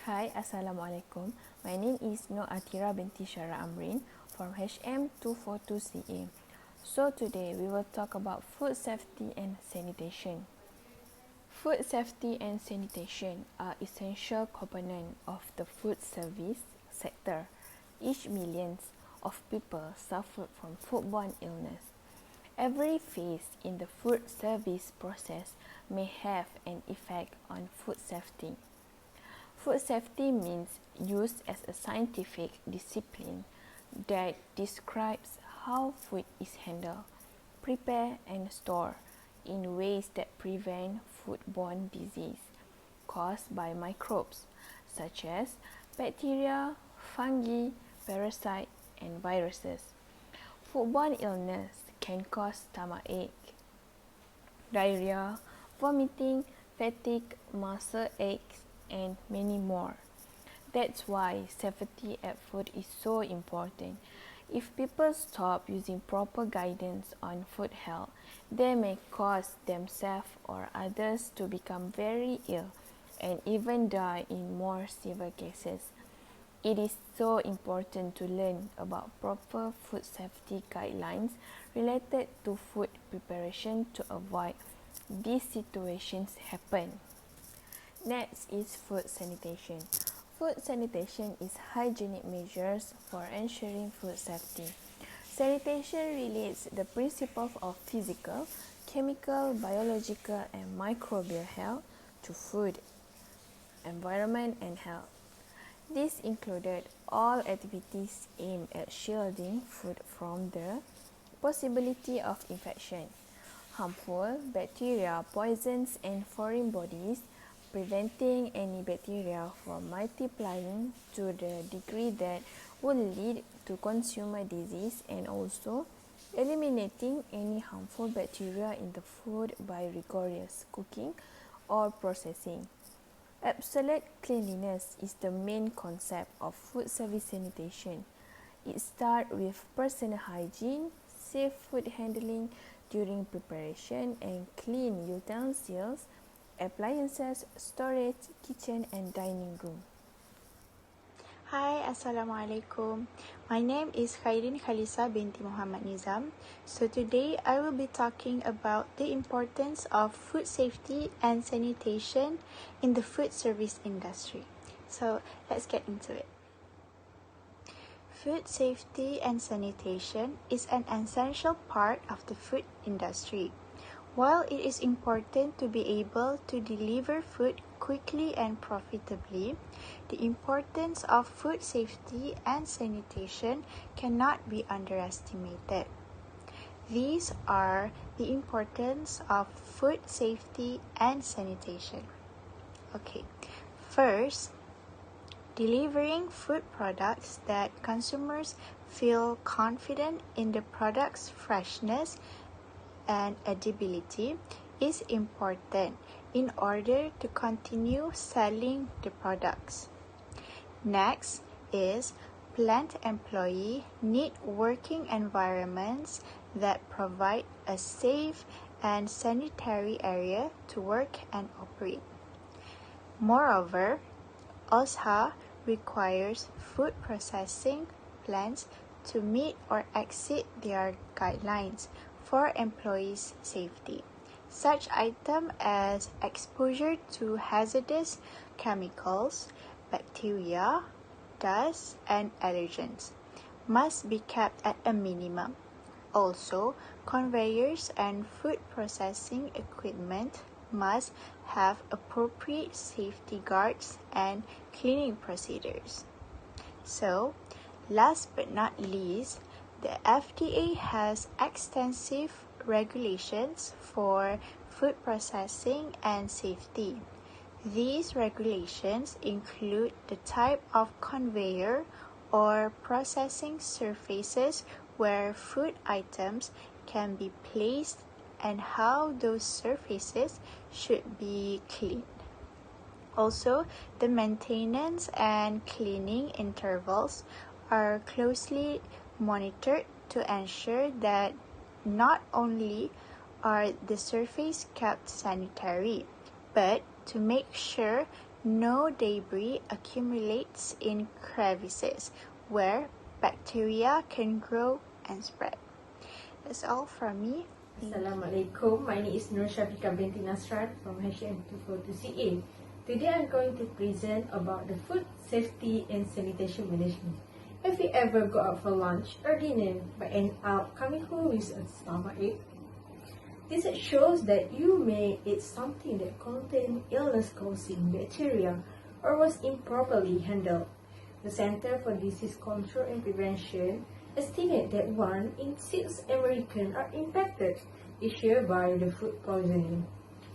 Hi, Assalamualaikum. My name is Nur Atira binti Syara Amrin from HM242CA. So today we will talk about food safety and sanitation. Food safety and sanitation are essential components of the food service sector. Each millions of people suffer from foodborne illness. Every phase in the food service process may have an effect on food safety. Food safety means used as a scientific discipline that describes how food is handled, prepared, and stored in ways that prevent foodborne disease caused by microbes such as bacteria, fungi, parasites, and viruses. Foodborne illness can cause stomachache, diarrhea, vomiting, fatigue, muscle aches, and many more. That's why safety at food is so important. If people stop using proper guidance on food health, they may cause themselves or others to become very ill and even die in more severe cases. It is so important to learn about proper food safety guidelines related to food preparation to avoid these situations happen. Next is food sanitation. Food sanitation is hygienic measures for ensuring food safety. Sanitation relates the principles of physical, chemical, biological, and microbial health to food, environment, and health. This included all activities aimed at shielding food from the possibility of infection, harmful bacteria, poisons, and foreign bodies, preventing any bacteria from multiplying to the degree that would lead to consumer disease, and also eliminating any harmful bacteria in the food by rigorous cooking or processing. Absolute cleanliness is the main concept of food service sanitation. It starts with personal hygiene, safe food handling during preparation, and clean utensils, appliances, storage, kitchen, and dining room. Hi, Assalamualaikum. My name is Khairin Khalisa binti Muhammad Nizam. So today I will be talking about the importance of food safety and sanitation in the food service industry. So let's get into it. Food safety and sanitation is an essential part of the food industry. While it is important to be able to deliver food quickly and profitably, the importance of food safety and sanitation cannot be underestimated. These are the importance of food safety and sanitation. Okay, first, delivering food products that consumers feel confident in the product's freshness and edibility is important in order to continue selling the products. Next is plant employees need working environments that provide a safe and sanitary area to work and operate. Moreover, OSHA requires food processing plants to meet or exceed their guidelines for employees' safety. Such items as exposure to hazardous chemicals, bacteria, dust, and allergens must be kept at a minimum. Also, conveyors and food processing equipment must have appropriate safety guards and cleaning procedures. So, last but not least, the FDA has extensive regulations for food processing and safety. These regulations include the type of conveyor or processing surfaces where food items can be placed and how those surfaces should be cleaned. Also, the maintenance and cleaning intervals are closely monitored to ensure that not only are the surface kept sanitary, but to make sure No debris accumulates in crevices where bacteria can grow and spread. That's all from me. Assalamualaikum. My name is Nur Syafiqah binti Nasrat from HTF480 CA. Today I'm going to present about the food safety and sanitation management. Have you ever go out for lunch or dinner but end up coming home with a stomachache? This shows that you may eat something that contained illness-causing bacteria or was improperly handled. The Center for Disease Control and Prevention estimates that 1 in 6 Americans are impacted each year by the food poisoning.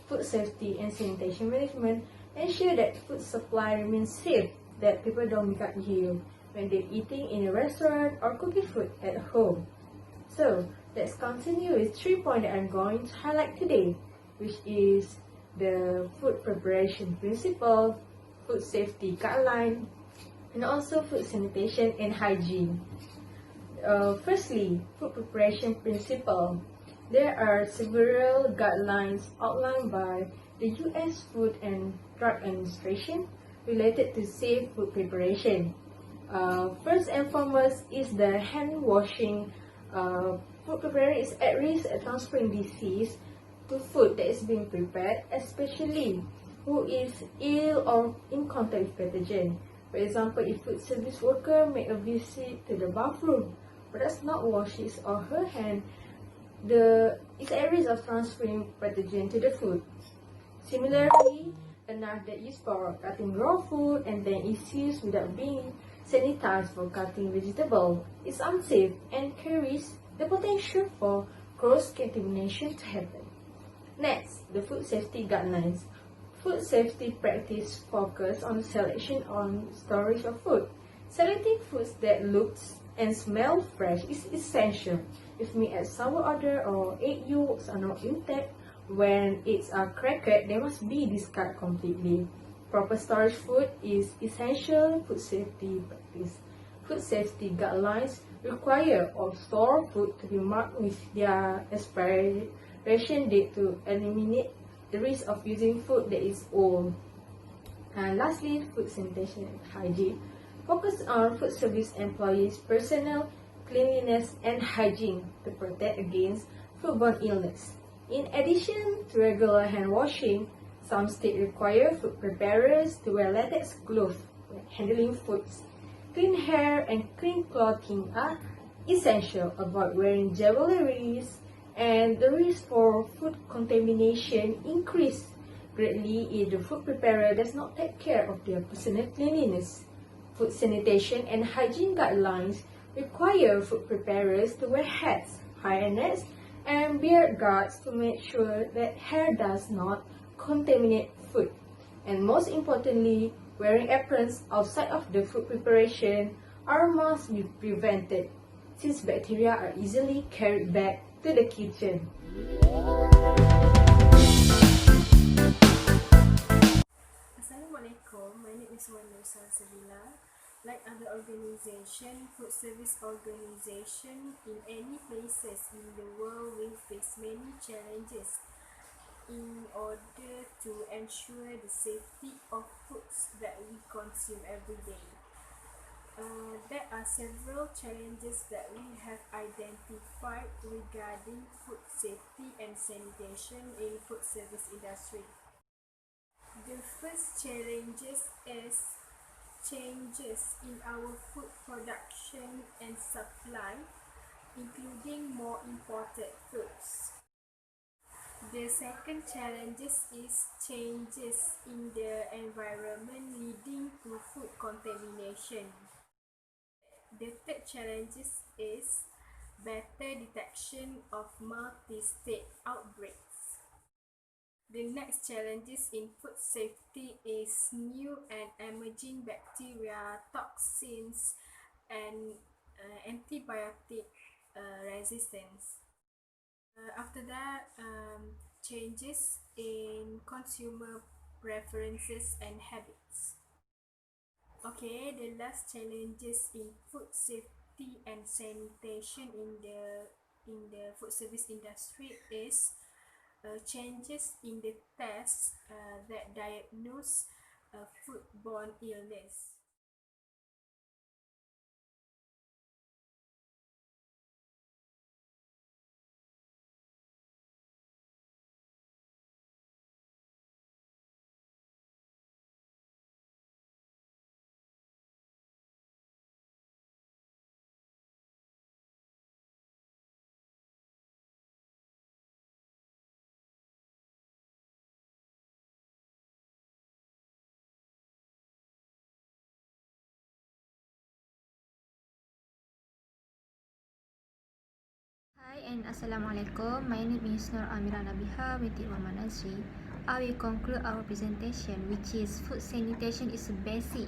Food safety and sanitation management ensure that food supply remains safe, that people don't get ill when they're eating in a restaurant or cooking food at home. So, let's continue with 3 points that I'm going to highlight today, which is the food preparation principle, food safety guideline, and also food sanitation and hygiene. Firstly, food preparation principle. There are several guidelines outlined by the U.S. Food and Drug Administration related to safe food preparation. First and foremost is the hand washing. Food preparer is at risk of transferring disease to food that is being prepared, especially who is ill or in contact with pathogen. For example, if food service worker make a visit to the bathroom but does not wash his or her hand, it's at risk of transferring pathogen to the food. Similarly, a knife that used for cutting raw food and then is used without being sanitized for cutting vegetable is unsafe and carries the potential for cross-contamination to happen. Next, the food safety guidelines. Food safety practice focus on selection and storage of food. Selecting foods that looks and smell fresh is essential. If meat and sour odor or egg yolks are not intact, when it's cracked, they must be discarded completely. Proper storage food is essential food safety practice. Food safety guidelines require all stored food to be marked with their expiration date to eliminate the risk of using food that is old. And lastly, food sanitation and hygiene. Focus on food service employees' personnel, cleanliness, and hygiene to protect against foodborne illness. In addition to regular hand washing, some states require food preparers to wear latex gloves when handling foods. Clean hair and clean clothing are essential. Avoid wearing jewelries, and the risk for food contamination increase greatly if the food preparer does not take care of their personal cleanliness. Food sanitation and hygiene guidelines require food preparers to wear hats, hairnets, and beard guards to make sure that hair does not contaminate food. And most importantly, wearing aprons outside of the food preparation must be prevented, since bacteria are easily carried back to the kitchen. Assalamualaikum, my name is Wanda Salsabila. Like other organization, food service organization in any places in the world will face many challenges in order to ensure the safety of foods that we consume every day. There are several challenges that we have identified regarding food safety and sanitation in food service industry. The first challenges is changes in our food production and supply, including more imported foods. The second challenges is changes in the environment leading to food contamination. The third challenges is better detection of multi-state outbreaks. The next challenges in food safety is new and emerging bacteria, toxins, and antibiotic resistance. After that, changes in consumer preferences and habits. Okay, the last challenges in food safety and sanitation in the food service industry is changes in the tests that diagnose a foodborne illness. Hi and Assalamualaikum. My name is Nur Amira Nabiha binti Muhammad Nazri. I will conclude our presentation, which is food sanitation is a basic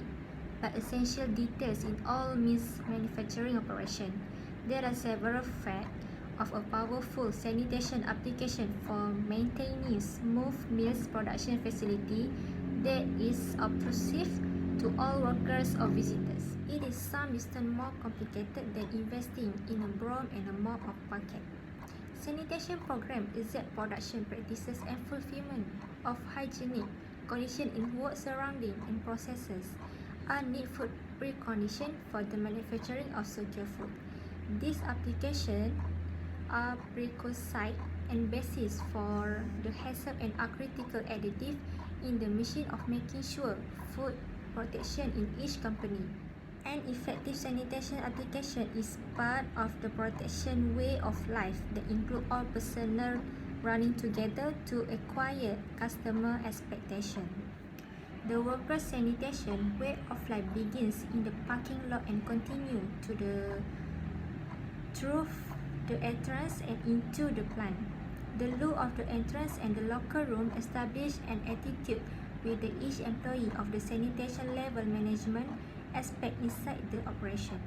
but essential details in all meat manufacturing operation. There are several facts of a powerful sanitation application for maintaining smooth meat production facility that is obtrusive to all workers or visitors. It is some distance more complicated than investing in a broom and a mop of bucket. Sanitation program exact production practices and fulfillment of hygienic conditions in work surrounding and processes are needful preconditions for the manufacturing of secure food. These applications are prerequisite and basis for the HACCP and are critical additive in the mission of making sure food protection in each company. An effective sanitation application is part of the protection way of life that include all personnel running together to acquire customer expectation. The worker sanitation way of life begins in the parking lot and continue through the entrance and into the plant. The look of the entrance and the locker room establish an attitude with each employee of the sanitation level management aspect inside the operation.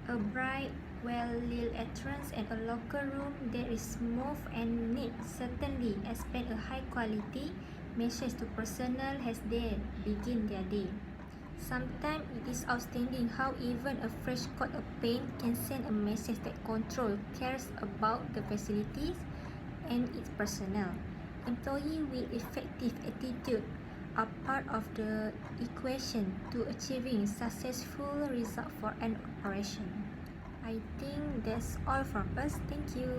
A bright, well-lit entrance and a locker room that is smooth and neat certainly expect a high quality message to personnel as they begin their day. Sometimes it is outstanding how even a fresh coat of paint can send a message that control cares about the facilities and its personnel. Employees with effective attitude are part of the equation to achieving successful result for an operation. I think that's all from us. Thank you.